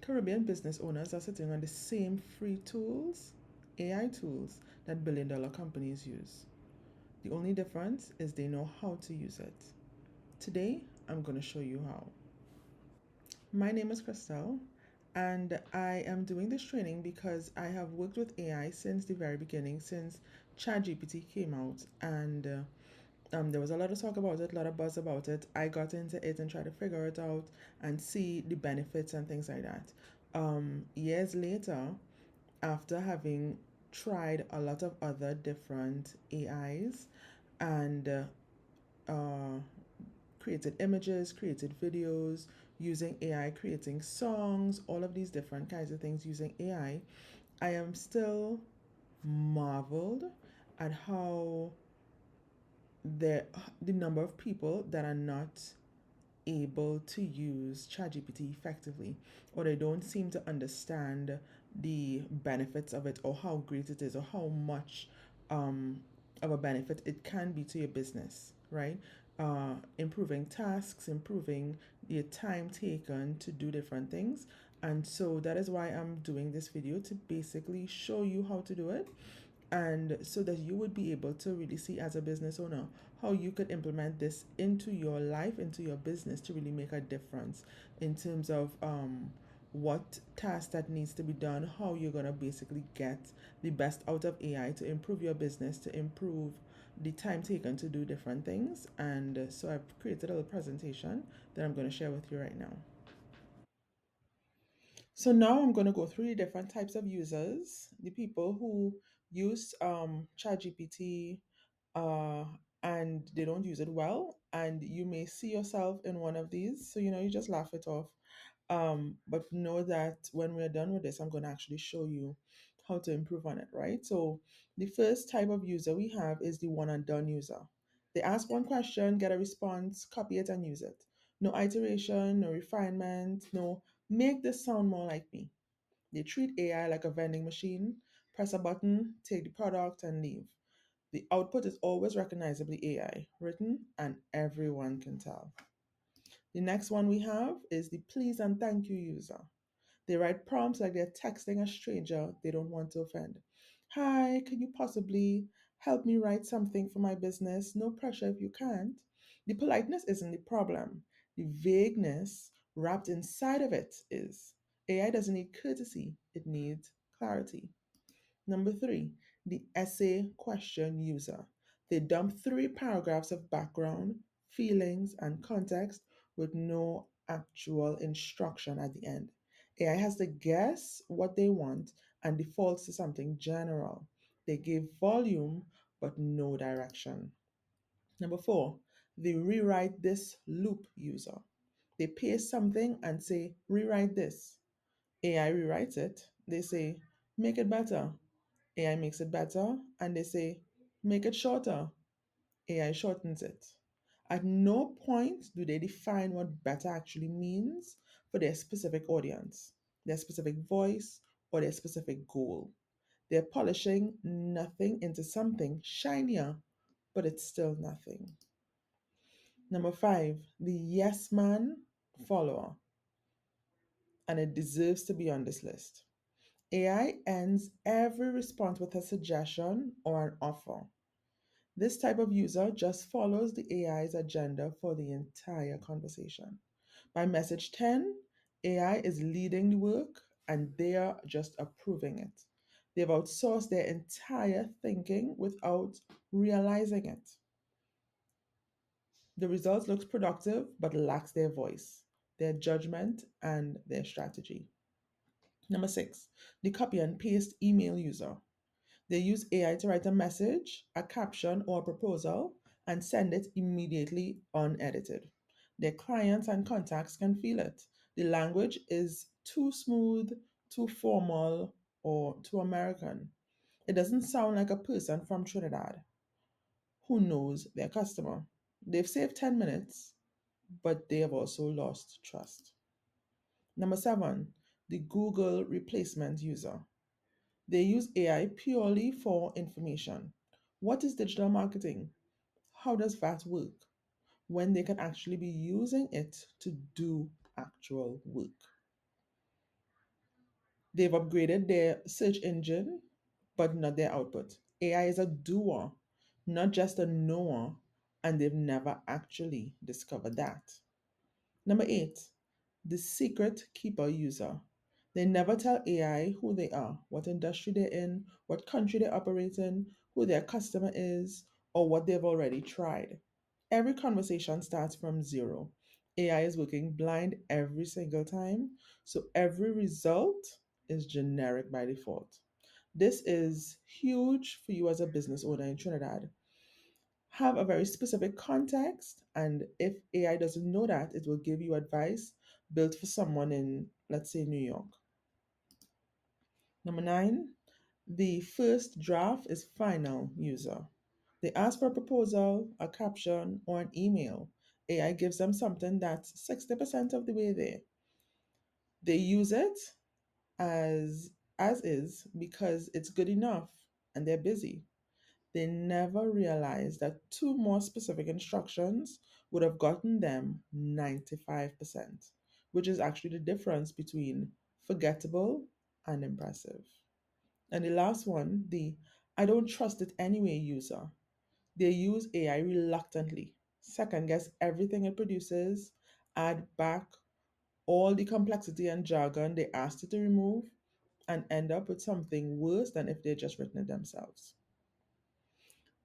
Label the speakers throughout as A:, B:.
A: Caribbean business owners are sitting on the same free tools, AI tools, that billion-dollar companies use. The only difference is they know how to use it. Today, I'm going to show you how. My name is Christelle, and I am doing this training because I have worked with AI since the very beginning, since ChatGPT came out, and there was a lot of talk about it, a lot of buzz about it. I got into it and tried to figure it out and see the benefits and things like that. Years later, after having tried a lot of other different AIs and uh, created images, created videos using AI, creating songs, all of these different kinds of things using I am still marveled at how the the number of people that are not able to use ChatGPT effectively, or they don't seem to understand the benefits of it, or how great it is, or how much um, of a benefit it can be to your business, right? Improving tasks, improving the time taken to do different things. And so that is why I'm doing this video, to basically show you how to do it, and so that you would be able to really see as a business owner how you could implement this into your life, into your business, to really make a difference in terms of what task that needs to be done, how you're going to basically get the best out of AI to improve your business, to improve the time taken to do different things. And so I've created a little presentation that I'm going to share with you right now. So now I'm going to go through the different types of users, the people who use ChatGPT uh, and they don't use it well, and you may see yourself in one of these. So you just laugh it off. But know that when we're done with this, I'm going to actually show you how to improve on it, right? So the first type of user we have is the one and done user. They ask one question, get a response, copy it, and use it. No iteration, no refinement, no make this sound more like me. They treat AI like a vending machine. Press a button, take the product, and leave. The output is always recognizably AI, written, and everyone can tell. The next one we have is the please and thank you user. They write prompts like they're texting a stranger they don't want to offend. Hi, can you possibly help me write something for my business? No pressure if you can't. The politeness isn't the problem. The vagueness wrapped inside of it is. AI doesn't need courtesy, it needs clarity. Number three, the essay question user. They dump 3 paragraphs of background, feelings, and context with no actual instruction at the end. AI has to guess what they want and defaults to something general. They give volume but no direction. Number four, the rewrite this loop user. They paste something and say, rewrite this. AI rewrites it. They say, make it better. AI makes it better, and they say, make it shorter. AI shortens it. At no point do they define what better actually means for their specific audience, their specific voice, or their specific goal. They're polishing nothing into something shinier, but it's still nothing. Number five, the yes man follower, and it deserves to be on this list. AI ends every response with a suggestion or an offer. This type of user just follows the AI's agenda for the entire conversation. By message 10, AI is leading the work and they are just approving it. They've outsourced their entire thinking without realizing it. The result looks productive but lacks their voice, their judgment, and their strategy. Number six, the copy and paste email user. They use AI to write a message, a caption, or a proposal and send it immediately unedited. Their clients and contacts can feel it. The language is too smooth, too formal, or too American. It doesn't sound like a person from Trinidad who knows their customer. They've saved 10 minutes, but they have also lost trust. Number seven, the Google replacement user. They use AI purely for information. What is digital marketing? How does that work? When they can actually be using it to do actual work. They've upgraded their search engine, but not their output. AI is a doer, not just a knower, and they've never actually discovered that. Number eight, the secret keeper user. They never tell AI who they are, what industry they're in, what country they operate in, who their customer is, or what they've already tried. Every conversation starts from zero. AI is working blind every single time, so every result is generic by default. This is huge for you as a business owner in Trinidad. Have a very specific context, and if AI doesn't know that, it will give you advice built for someone in, let's say, New York. Number nine, the first draft is final user. They ask for a proposal, a caption, or an email. AI gives them something that's 60% of the way there. They use it as as is because it's good enough and they're busy. They never realized that two more specific instructions would have gotten them 95%, which is actually the difference between forgettable and impressive. And the last one, the I don't trust it anyway user. They use AI reluctantly, second guess everything it produces, add back all the complexity and jargon they asked it to remove, and end up with something worse than if they'd just written it themselves.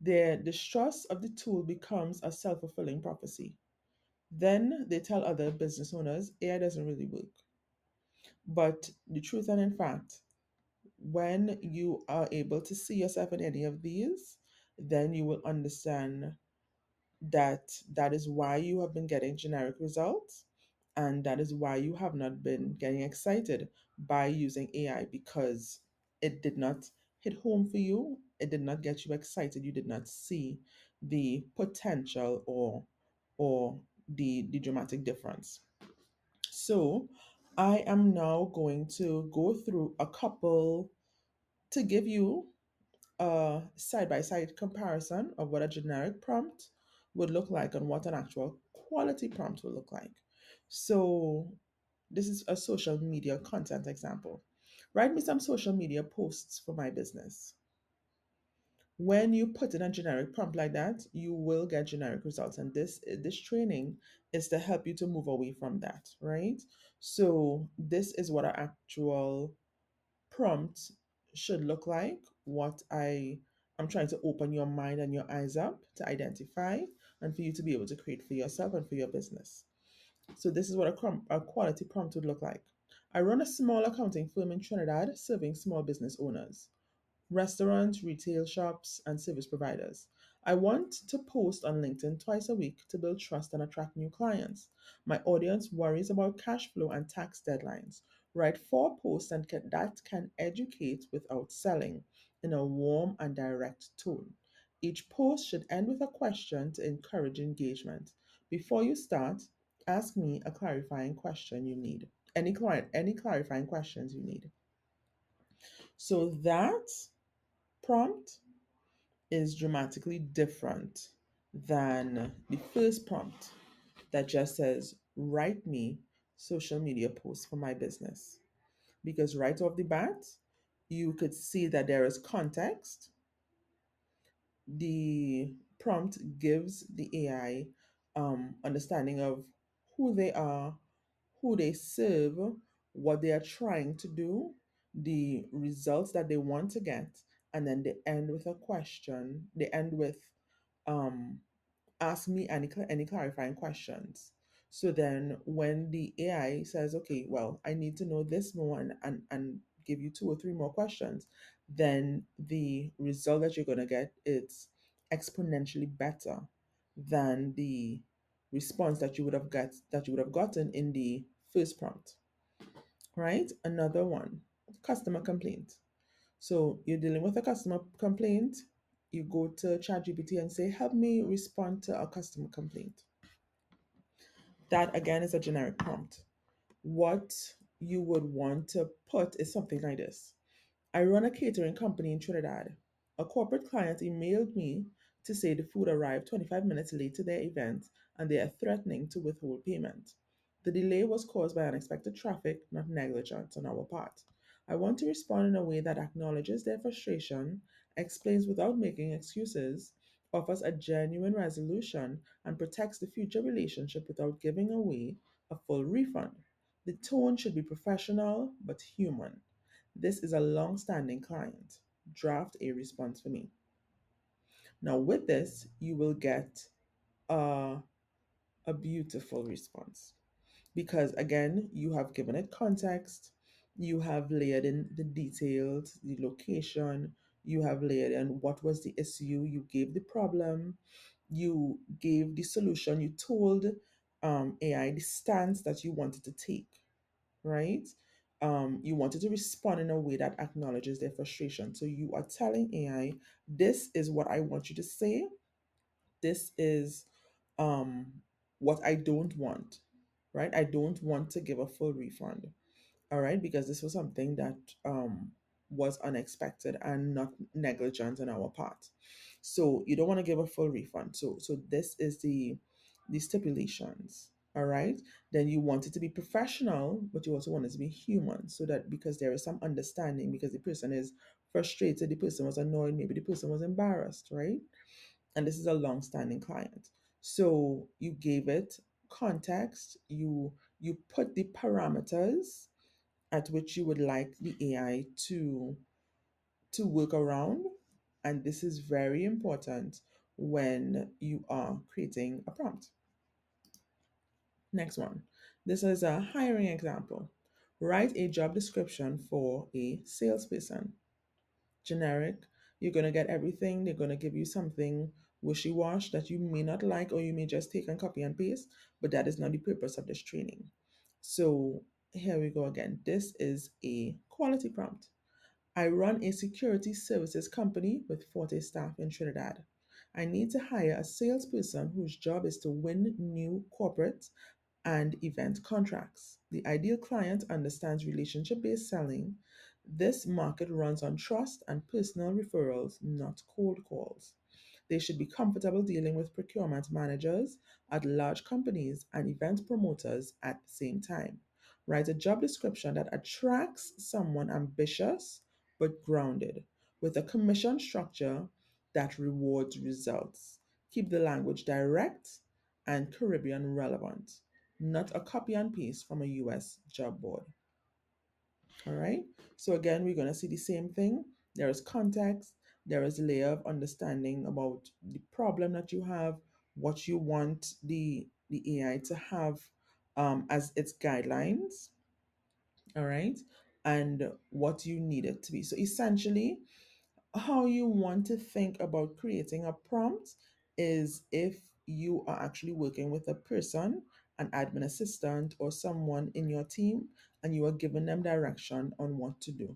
A: Their distrust of the tool becomes a self fulfilling prophecy. Then they tell other business owners AI doesn't really work. But the truth and in fact, when you are able to see yourself in any of these, then you will understand that that is why you have been getting generic results, and that is why you have not been getting excited by using AI because it did not hit home for you, it did not get you excited, you did not see the potential or the dramatic difference. So I am now going to go through a couple to give you a side by side comparison of what a generic prompt would look like and what an actual quality prompt would look like. So, this is a social media content example. Write me some social media posts for my business. When you put in a generic prompt like that, you will get generic results. And this training is to help you to move away from that, right? So, this is what our actual prompt should look like, what I'm trying to open your mind and your eyes up to identify and for you to be able to create for yourself and for your business. So this is what a quality prompt would look like. I run a small accounting firm in Trinidad serving small business owners, restaurants, retail shops, and service providers. I want to post on LinkedIn twice a week to build trust and attract new clients. My audience worries about cash flow and tax deadlines. Write four posts that can educate without selling in a warm and direct tone. Each post should end with a question to encourage engagement. Before you start, ask me a clarifying question you need. Any clarifying questions you need. So that prompt is dramatically different than the first prompt that just says, write me social media posts for my business. Because right off the bat, you could see that there is context. The prompt gives the AI understanding of who they are, who they serve, what they are trying to do, the results that they want to get, and then they end with a question. They end with um, ask me any clarifying questions. So then when the AI says, okay, well, I need to know this more and give you two or three more questions, then the result that you're gonna get is exponentially better than the response that you would have gotten in the first prompt. Right? Another one, customer complaint. So you're dealing with a customer complaint, you go to ChatGPT and say, help me respond to a customer complaint. That again is a generic prompt. What you would want to put is something like this. I run a catering company in Trinidad. A corporate client emailed me to say the food arrived 25 minutes late to their event and they are threatening to withhold payment. The delay was caused by unexpected traffic, not negligence on our part. I want to respond in a way that acknowledges their frustration, explains without making excuses, offers a genuine resolution, and protects the future relationship without giving away a full refund. The tone should be professional but human. This is a long standing client. Draft a response for me. Now, with this, you will get a, a beautiful response because, again, you have given it context, you have layered in the details, the location, you have layered in what was the issue, you gave the problem, you gave the solution, you told AI the stance that you wanted to take, right? You wanted to respond in a way that acknowledges their frustration. So you are telling AI, this is what I want you to say. This is um, what I don't want, right? I don't want to give a full refund, all right, because this was something that was unexpected and not negligent on our part. So you don't want to give a full refund. So this is the stipulations. All right. Then you want it to be professional, but you also want it to be human, so that because there is some understanding, because the person is frustrated, the person was annoyed, maybe the person was embarrassed, right? And this is a long-standing client. So you gave it context, you put the parameters at which you would like the AI to work around. And this is very important when you are creating a prompt. Next one. This is a hiring example. Write a job description for a salesperson. Generic. You're going to get everything. They're going to give you something wishy wash that you may not like, or you may just take and copy and paste, but that is not the purpose of this training. So here we go again. This is a quality prompt. I run a security services company with 40 staff in Trinidad. I need to hire a salesperson whose job is to win new corporate and event contracts. The ideal client understands relationship based selling. This market runs on trust and personal referrals, not cold calls. They should be comfortable dealing with procurement managers at large companies and event promoters at the same time. Write a job description that attracts someone ambitious but grounded, with a commission structure that rewards results. Keep the language direct and Caribbean relevant, not a copy and paste from a US job board. All right. So again, we're going to see the same thing. There is context, there is a layer of understanding about the problem that you have, what you want the AI to have as its guidelines, all right, and what you need it to be. So essentially, how you want to think about creating a prompt is if you are actually working with a person, an admin assistant, or someone in your team, and you are giving them direction on what to do.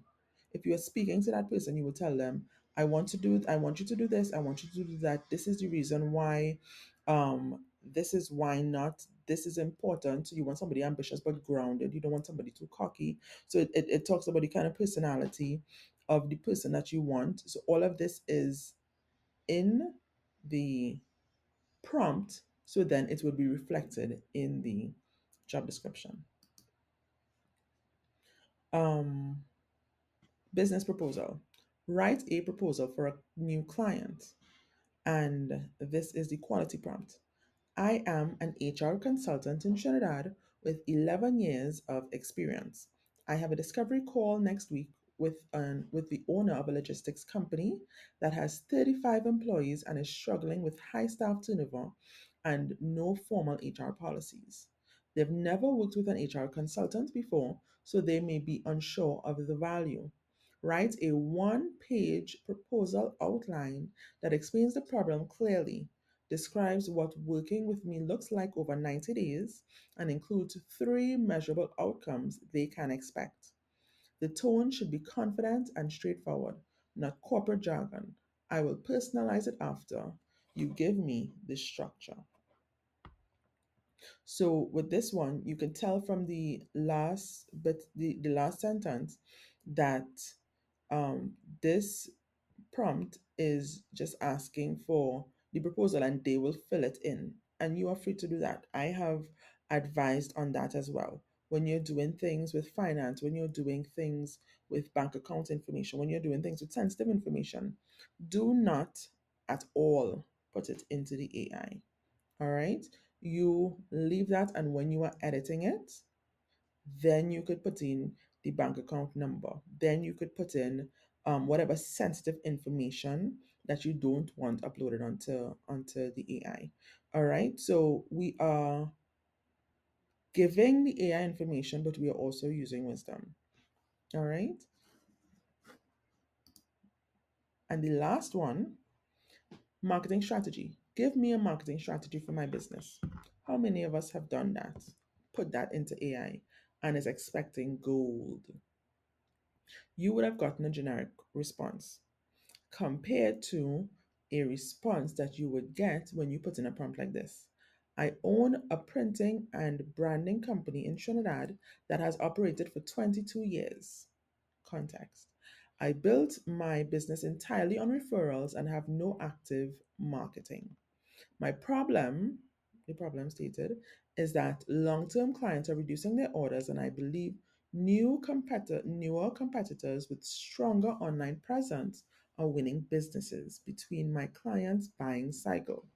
A: If you are speaking to that person, you will tell them, I want you to do this, I want you to do that. This is the reason why, this is why not, this is important. So you want somebody ambitious but grounded. You don't want somebody too cocky. So it talks about the kind of personality of the person that you want. So all of this is in the prompt, so then it will be reflected in the job description. Um, Business proposal. Write a proposal for a new client. And this is the quality prompt. I am an HR consultant in Trinidad with 11 years of experience. I have a discovery call next week with the owner of a logistics company that has 35 employees and is struggling with high staff turnover and no formal HR policies. They've never worked with an HR consultant before, so they may be unsure of the value. Write a one-page proposal outline that explains the problem clearly, describes what working with me looks like over 90 days, and includes three measurable outcomes they can expect. The tone should be confident and straightforward, not corporate jargon. I will personalize it after you give me the structure. So with this one, you can tell from the last bit, the last sentence, that this prompt is just asking for the proposal and they will fill it in. And you are free to do that. I have advised on that as well. when you're doing things with finance, when you're doing things with bank account information, when you're doing things with sensitive information, do not at all put it into the AI. All right. You leave that, and when you are editing it, then you could put in the bank account number. Then you could put in whatever sensitive information that you don't want uploaded onto the AI. All right. So we are giving the AI information, but we are also using wisdom. All right. And the last one, marketing strategy. Give me a marketing strategy for my business. How many of us have done that? Put that into AI and is expecting gold. You would have gotten a generic response compared to a response that you would get when you put in a prompt like this. I own a printing and branding company in Trinidad that has operated for 22 years. Context. I built my business entirely on referrals and have no active marketing. My problem, the problem stated, is that long-term clients are reducing their orders, and I believe newer competitors with stronger online presence are winning businesses between my clients' buying cycle.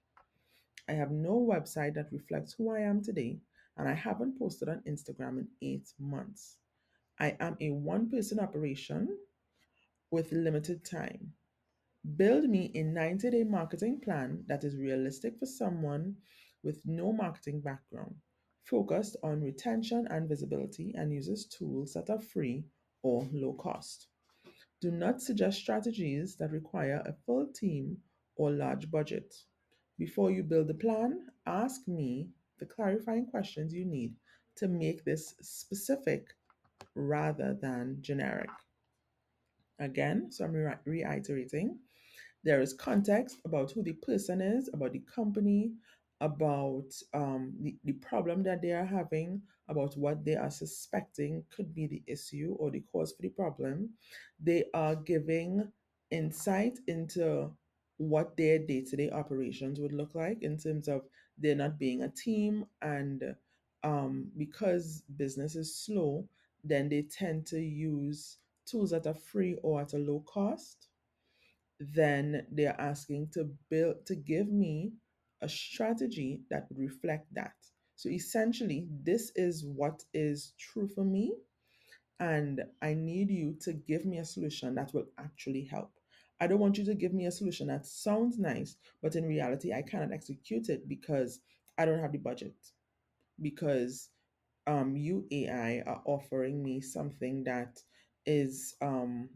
A: I have no website that reflects who I am today, and I haven't posted on Instagram in 8 months. I am a one-person operation with limited time. Build me a 90-day marketing plan that is realistic for someone with no marketing background, focused on retention and visibility, and uses tools that are free or low cost. Do not suggest strategies that require a full team or large budget. Before you build a plan, ask me the clarifying questions you need to make this specific rather than generic. Again, so I'm reiterating, there is context about who the person is, about the company, about the problem that they are having, about what they are suspecting could be the issue or the cause for the problem. They are giving insight into what their day to day operations would look like in terms of there not being a team. And because business is slow, then they tend to use tools that are free or at a low cost. Then they're asking to give me a strategy that would reflect that. So essentially, this is what is true for me, and I need you to give me a solution that will actually help. I don't want you to give me a solution that sounds nice, but in reality, I cannot execute it because I don't have the budget. Because you AI are offering me something that is um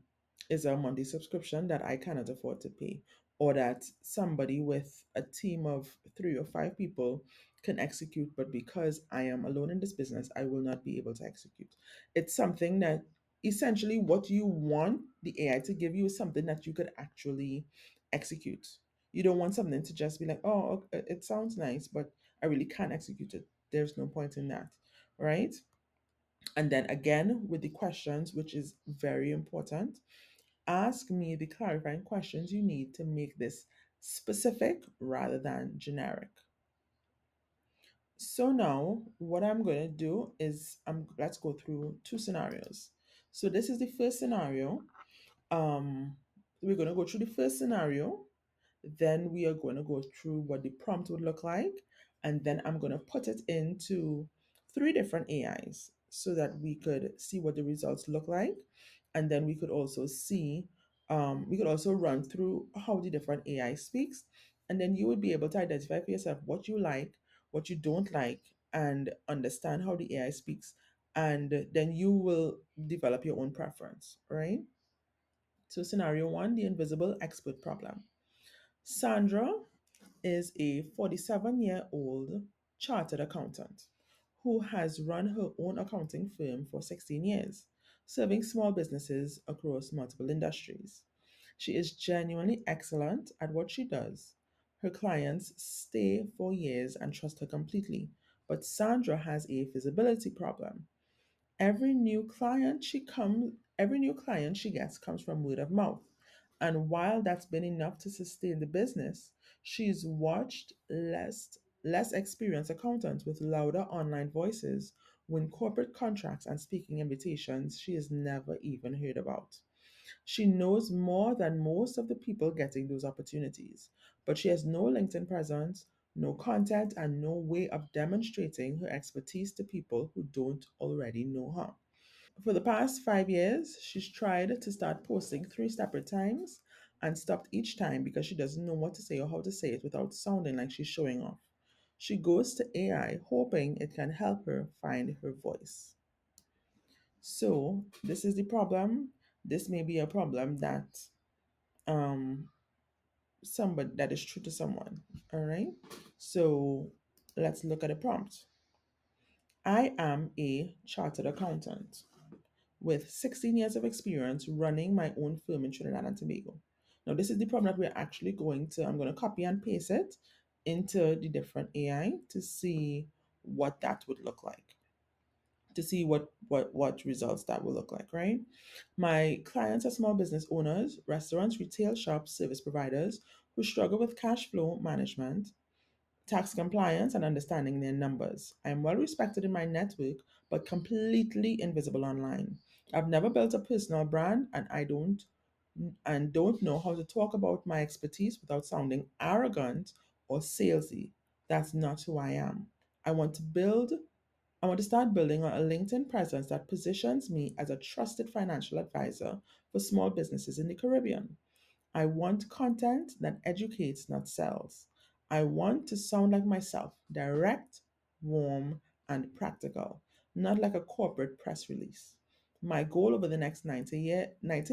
A: is a monthly subscription that I cannot afford to pay, or that somebody with a team of 3 or 5 people can execute, but because I am alone in this business, I will not be able to execute. It's something that essentially what you want the AI to give you is something that you could actually execute. You don't want something to just be like, oh, okay, it sounds nice, but I really can't execute it. There's no point in that, right? And then again, with the questions, which is very important, ask me the clarifying questions you need to make this specific rather than generic. So now what I'm going to do is let's go through 2 scenarios. So this is the first scenario. We're going to go through the first scenario, then we are going to go through what the prompt would look like. And then I'm going to put it into 3 different AIs so that we could see what the results look like. And then we could also we could also run through how the different AI speaks. And then you would be able to identify for yourself what you like, what you don't like, and understand how the AI speaks. And then you will develop your own preference, right? So, scenario one, the invisible expert problem. Sandra is a 47-year-old chartered accountant who has run her own accounting firm for 16 years, serving small businesses across multiple industries. She is genuinely excellent at what she does. Her clients stay for years and trust her completely, but Sandra has a visibility problem. Every new client she gets comes from word of mouth. And while that's been enough to sustain the business, she's watched less experienced accountants with louder online voices win corporate contracts, and speaking invitations she has never even heard about. She knows more than most of the people getting those opportunities, but she has no LinkedIn presence, no content, and no way of demonstrating her expertise to people who don't already know her. For the past 5 years, she's tried to start posting 3 separate times and stopped each time because she doesn't know what to say or how to say it without sounding like she's showing off. She goes to AI hoping it can help her find her voice. So, this is the problem. This may be a problem that um somebody that is true to someone. All right. So, let's look at a prompt. I am a chartered accountant with 16 years of experience running my own firm in Trinidad and Tobago. Now, this is the problem that I'm going to copy and paste it into the different AI to see what that would look like, to see what results that will look like, right? My clients are small business owners, restaurants, retail shops, service providers who struggle with cash flow management, tax compliance, and understanding their numbers. I am well respected in my network, but completely invisible online. I've never built a personal brand, and don't know how to talk about my expertise without sounding arrogant or salesy. That's not who I am. I want to build I want to start building a LinkedIn presence that positions me as a trusted financial advisor for small businesses in the Caribbean. I want content that educates, not sells. I want to sound like myself, direct, warm, and practical, not like a corporate press release. My goal over the next 90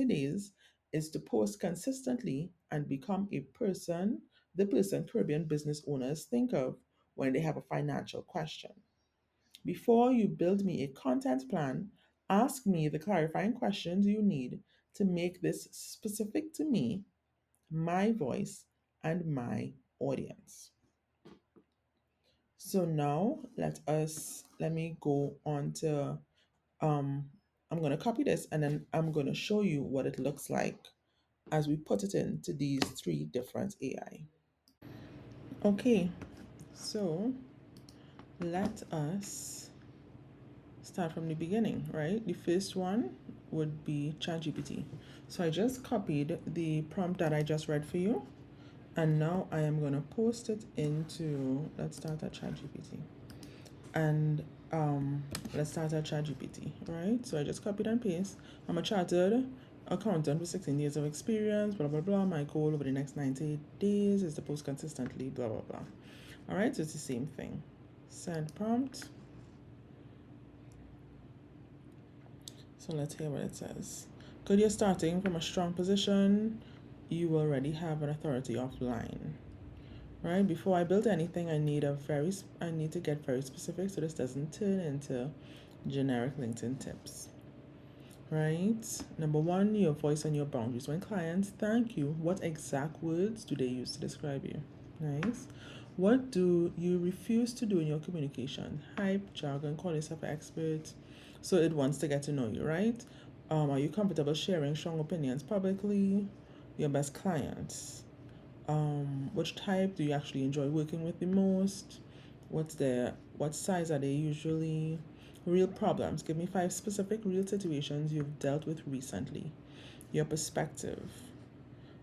A: days is to post consistently and become the person Caribbean business owners think of when they have a financial question. Before you build me a content plan, ask me the clarifying questions you need to make this specific to me, my voice, and my audience. So now let me go on to um I'm going to copy this and then I'm going to show you what it looks like as we put it into these three different AI. Okay, so let us start from the beginning, right? The first one would be ChatGPT. So I just copied the prompt that I just read for you, and now I am going to post it into, let's start at ChatGPT. And let's start at ChatGPT, right? So I just copied and paste. I'm a chartered accountant with 16 years of experience, blah, blah, blah. My goal over the next 90 days is to post consistently, blah, blah, blah. All right, so it's the same thing. Send prompt. So let's hear what it says. Because you're starting from a strong position, you already have an authority offline, right? Before I build anything, I need to get very specific so this doesn't turn into generic LinkedIn tips, right? Number one, your voice and your boundaries. When clients thank you, what exact words do they use to describe you? Nice. What do you refuse to do in your communication? Hype, jargon, call yourself an expert. So it wants to get to know you, right? Are you comfortable sharing strong opinions publicly? Your best clients. Which type do you actually enjoy working with the most? What size are they usually? Real problems. Give me 5 specific real situations you've dealt with recently. Your perspective.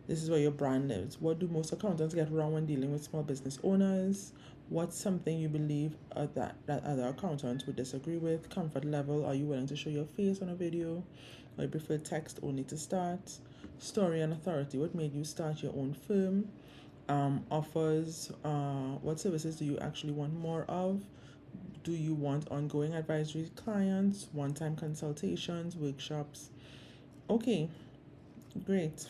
A: This is where your brand lives. What do most accountants get wrong when dealing with small business owners? What's something you believe that other accountants would disagree with? Comfort level. Are you willing to show your face on a video? Or you prefer text only to start? Story and authority. What made you start your own firm? Offers. What services do you actually want more of? Do you want ongoing advisory clients, one time consultations, workshops? Okay, great.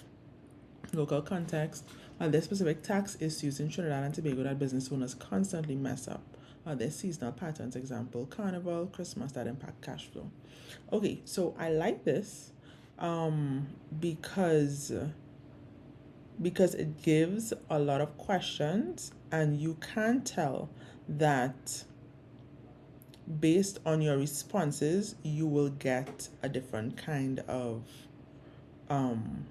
A: Local context. Are there specific tax issues in Trinidad and Tobago that business owners constantly mess up? Are there seasonal patterns, example, carnival, Christmas, that impact cash flow? Okay, so I like this um, because because it gives a lot of questions and you can tell that based on your responses you will get a different kind of um,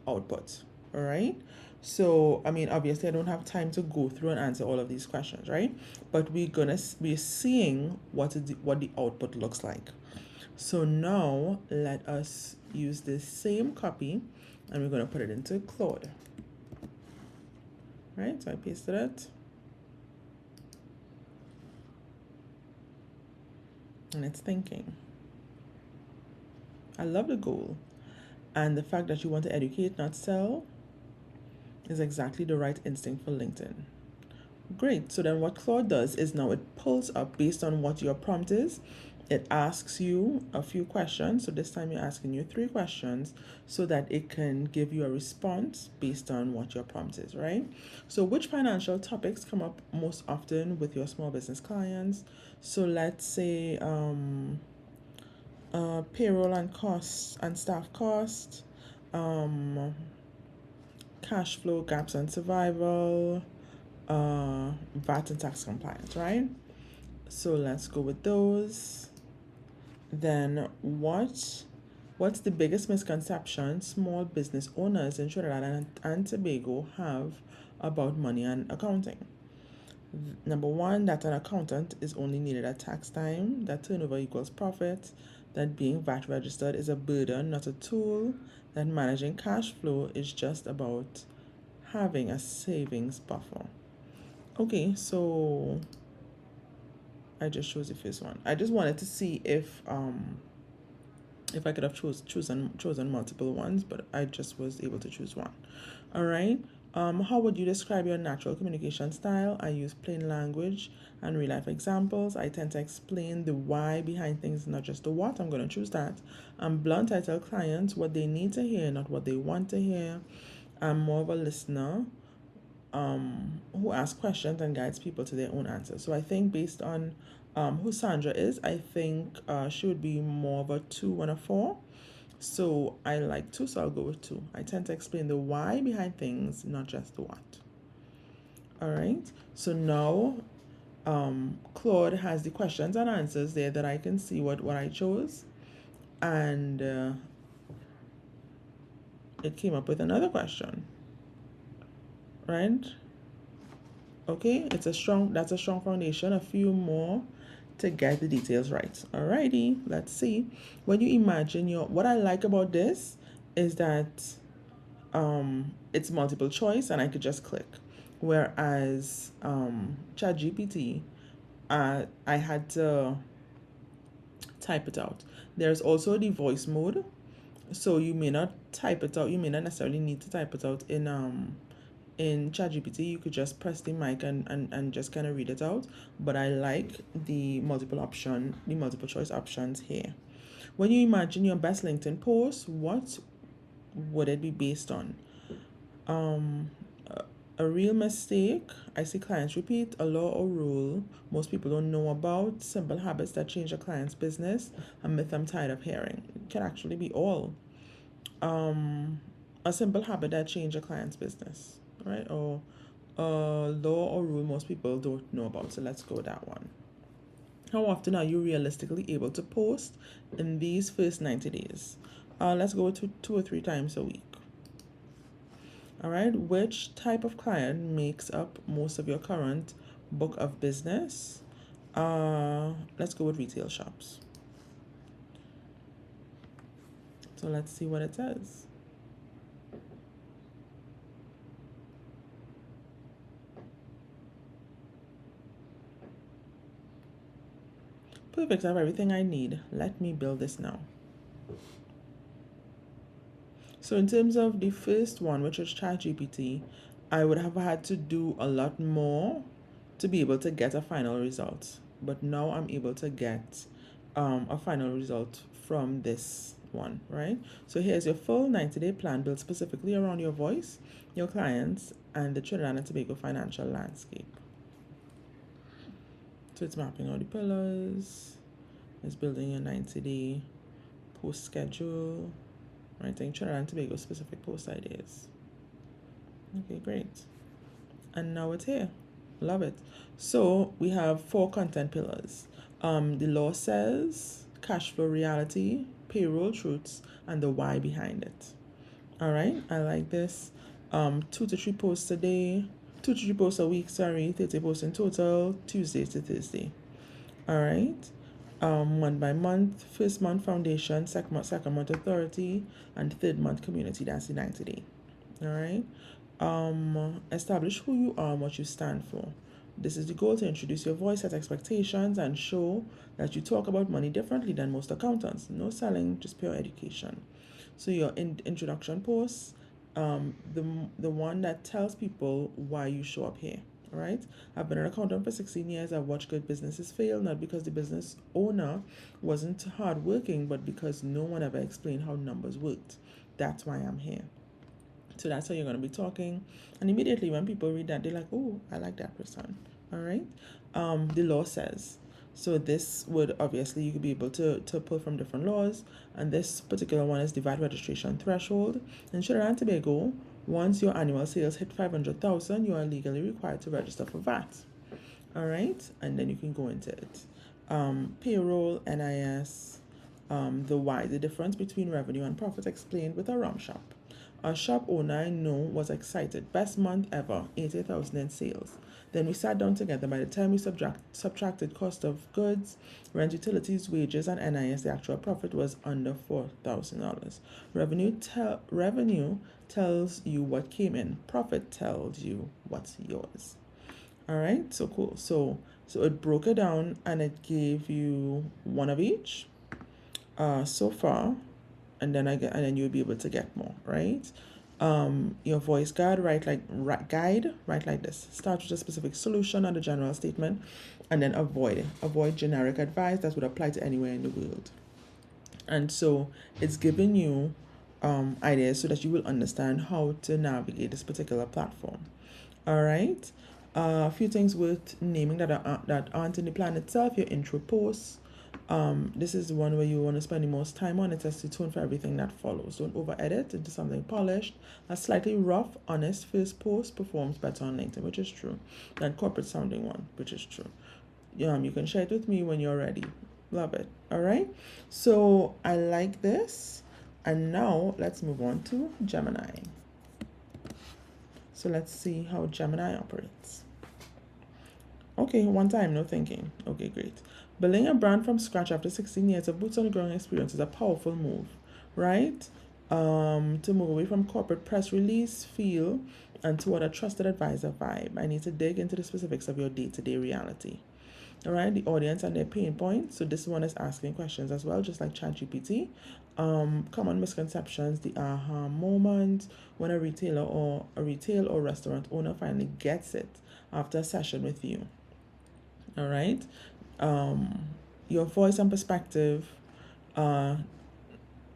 A: output, all right? So, I mean, obviously, I don't have time to go through and answer all of these questions, right? But we're seeing what the output looks like. So now let us use this same copy and we're going to put it into Claude, right? So I pasted it and it's thinking. I love the goal, and the fact that you want to educate, not sell, is exactly the right instinct for LinkedIn. Great. So then what Claude does is now it pulls up based on what your prompt is. It asks you a few questions. So this time you're asking you 3 questions so that it can give you a response based on what your prompt is, right? So which financial topics come up most often with your small business clients? So let's say payroll and costs and staff costs, um, cash flow gaps and survival, VAT and tax compliance, right? So let's go with those. Then what's the biggest misconception small business owners in Trinidad and Tobago have about money and accounting? Number one, that an accountant is only needed at tax time, that turnover equals profit, that being VAT registered is a burden, not a tool, that managing cash flow is just about having a savings buffer. Okay, so I just chose the first one. I just wanted to see if I could have chosen multiple ones, but I just was able to choose one. All right. How would you describe your natural communication style? I use plain language and real life examples. I tend to explain the why behind things, not just the what. I'm going to choose that. I'm blunt. I tell clients what they need to hear, not what they want to hear. I'm more of a listener who asks questions and guides people to their own answers. So I think based on who Sandra is, I think she would be more of a 2 and a 4. So I like 2, so I'll go with 2. I tend to explain the why behind things, not just the what. All right. So now Claude has the questions and answers there that I can see what I chose. And it came up with another question, right? Okay, that's a strong foundation. A few more to get the details right. Alrighty, let's see. When you imagine what I like about this is that it's multiple choice and I could just click. Whereas ChatGPT, I had to type it out. There's also the voice mode, so you may not type it out. You may not necessarily need to type it out in ChatGPT. You could just press the mic and just kind of read it out. But I like the multiple choice options here. When you imagine your best LinkedIn post, what would it be based on? Um, a real mistake I see clients repeat, a law or rule most people don't know about, simple habits that change a client's business, a myth I'm tired of hearing. It can actually be all. A simple habit that change a client's business, right? Or law or rule most people don't know about. So let's go with that one. How often are you realistically able to post in these first 90 days? Let's go to 2 or 3 times a week. All right. Which type of client makes up most of your current book of business? Let's go with retail shops. So let's see what it says. Perfect. I have everything I need. Let me build this now. So in terms of the first one, which is ChatGPT, I would have had to do a lot more to be able to get a final result. But now I'm able to get a final result from this one, right? So here's your full 90-day plan built specifically around your voice, your clients, and the Trinidad and Tobago financial landscape. So it's mapping out the pillars, it's building a 90-day post schedule, writing Trinidad and Tobago specific post ideas. Okay, great. And now it's here. Love it. So we have 4 content pillars. The law says, cash flow reality, payroll truths, and the why behind it. All right, I like this. 2 to 3 posts a day, 2 to 3 posts a week, sorry, 30 posts in total, Tuesday to Thursday. All right. Month by month, first month foundation, second month authority, and third month community. That's the 90 day. All right. Establish who you are and what you stand for. This is the goal, to introduce your voice, set expectations, and show that you talk about money differently than most accountants. No selling, just pure education. So your introduction post, the one that tells people why you show up here. All right. I've been an accountant for 16 years. I've watched good businesses fail, not because the business owner wasn't hardworking, but because no one ever explained how numbers worked. That's why I'm here. So that's how you're going to be talking. And immediately when people read that, they're like, oh, I like that person. All right. The law says. So this would obviously, you could be able to pull from different laws. And this particular one is the VAT registration threshold. In Trinidad and Tobago, once your annual sales hit 500,000, you are legally required to register for VAT. All right. And then you can go into it. Payroll, NIS, the difference between revenue and profit explained with a rum shop. A shop owner I know was excited. Best month ever, 80,000 in sales. Then we sat down together. By the time we subtracted cost of goods, rent, utilities, wages, and NIS, the actual profit was under $4,000. Revenue tells you what came in. Profit tells you what's yours. All right, so cool. So it broke it down and it gave you one of each so far, and then you'll be able to get more, right? Your voice guide, write like this. Start with a specific solution and a general statement, and then avoid generic advice that would apply to anywhere in the world. And so it's giving you ideas so that you will understand how to navigate this particular platform. All right. A few things worth naming that aren't in the plan itself. Your intro posts. This is the one where you want to spend the most time on. It sets the tone for everything that follows. Don't over edit into something polished. A slightly rough, honest first post performs better on LinkedIn, which is true, than corporate sounding one, which is true. You can share it with me when you're ready. Love it. All right. So I like this. And now let's move on to Gemini. So let's see how Gemini operates. Okay, one time, no thinking. Okay, great. Building a brand from scratch after 16 years of boots on the ground experience is a powerful move, right? To move away from corporate press release feel and toward a trusted advisor vibe. I need to dig into the specifics of your day-to-day reality. All right, the audience and their pain points. So this one is asking questions as well, just like ChatGPT. Common misconceptions, the aha moment, when a retail or restaurant owner finally gets it after a session with you. All right, your voice and perspective,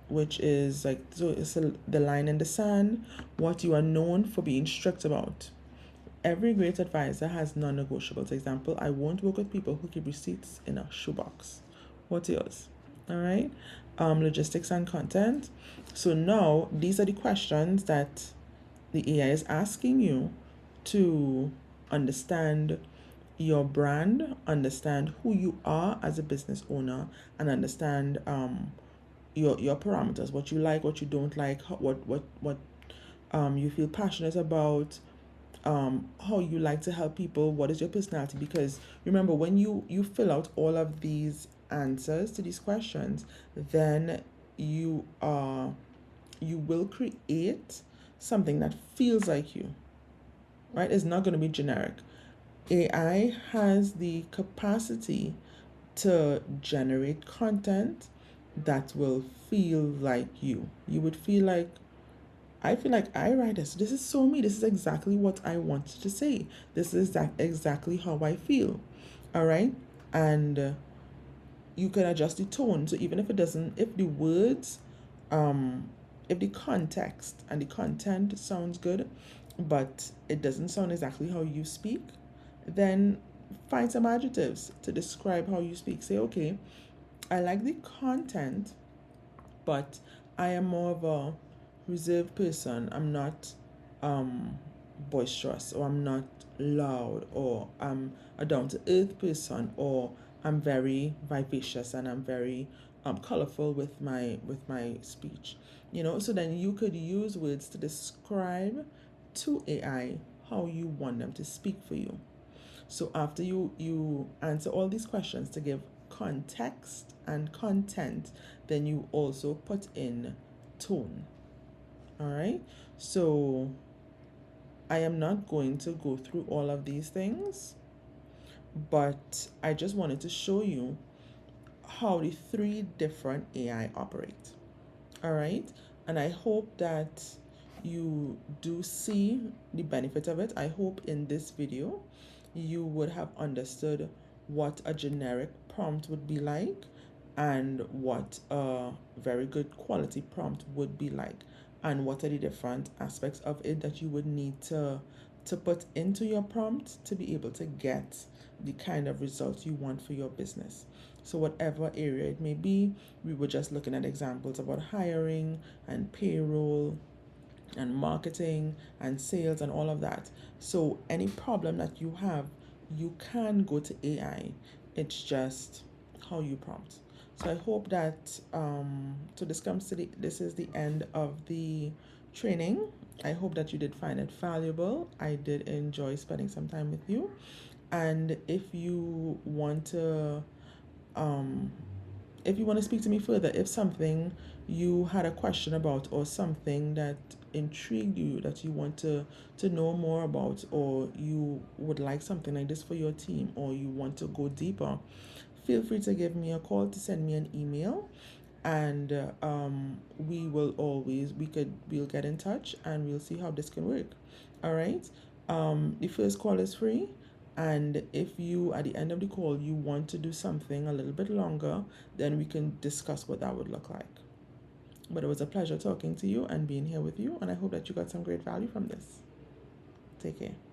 A: which is like, so it's the line in the sand, what you are known for being strict about. Every great advisor has non-negotiables. Example, I won't work with people who keep receipts in a shoebox. What's yours? All right. Logistics and content. So now these are the questions that the AI is asking you to understand your brand, understand who you are as a business owner, and understand your parameters, what you like, what you don't like, what you feel passionate about, how you like to help people, what is your personality. Because remember, when you fill out all of these answers to these questions, then you will create something that feels like you, right? It's not going to be generic. AI has the capacity to generate content that will feel like you. You would feel like, I feel like I write this. This is so me. This is exactly what I wanted to say. This is exactly how I feel. All right. And you can adjust the tone. So even if it doesn't, if the words, if the context and the content sounds good, but it doesn't sound exactly how you speak, then find some adjectives to describe how you speak. Say, okay, I like the content, but I am more of a reserved person. I'm not boisterous, or I'm not loud, or I'm a down to earth person, or I'm very vivacious and I'm very colorful with my speech. So then you could use words to describe to AI how you want them to speak for you. So after you answer all these questions to give context and content, then you also put in tone. All right. So I am not going to go through all of these things, but I just wanted to show you how the three different AI operate. All right. And I hope that you do see the benefit of it. I hope in this video you would have understood what a generic prompt would be like and what a very good quality prompt would be like, and what are the different aspects of it that you would need to put into your prompt to be able to get the kind of results you want for your business. So whatever area it may be, we were just looking at examples about hiring and payroll and marketing and sales and all of that. So any problem that you have, you can go to AI. It's just how you prompt. So I hope that so this is the end of the training. I hope that you did find it valuable. I did enjoy spending some time with you. And um, if you want to speak to me further, if something you had a question about or something that intrigued you that you want to know more about, or you would like something like this for your team, or you want to go deeper, feel free to give me a call, to send me an email, and we'll get in touch and we'll see how this can work. All right. The first call is free, and if you at the end of the call you want to do something a little bit longer, then we can discuss what that would look like. But it was a pleasure talking to you and being here with you, and I hope that you got some great value from this. Take care.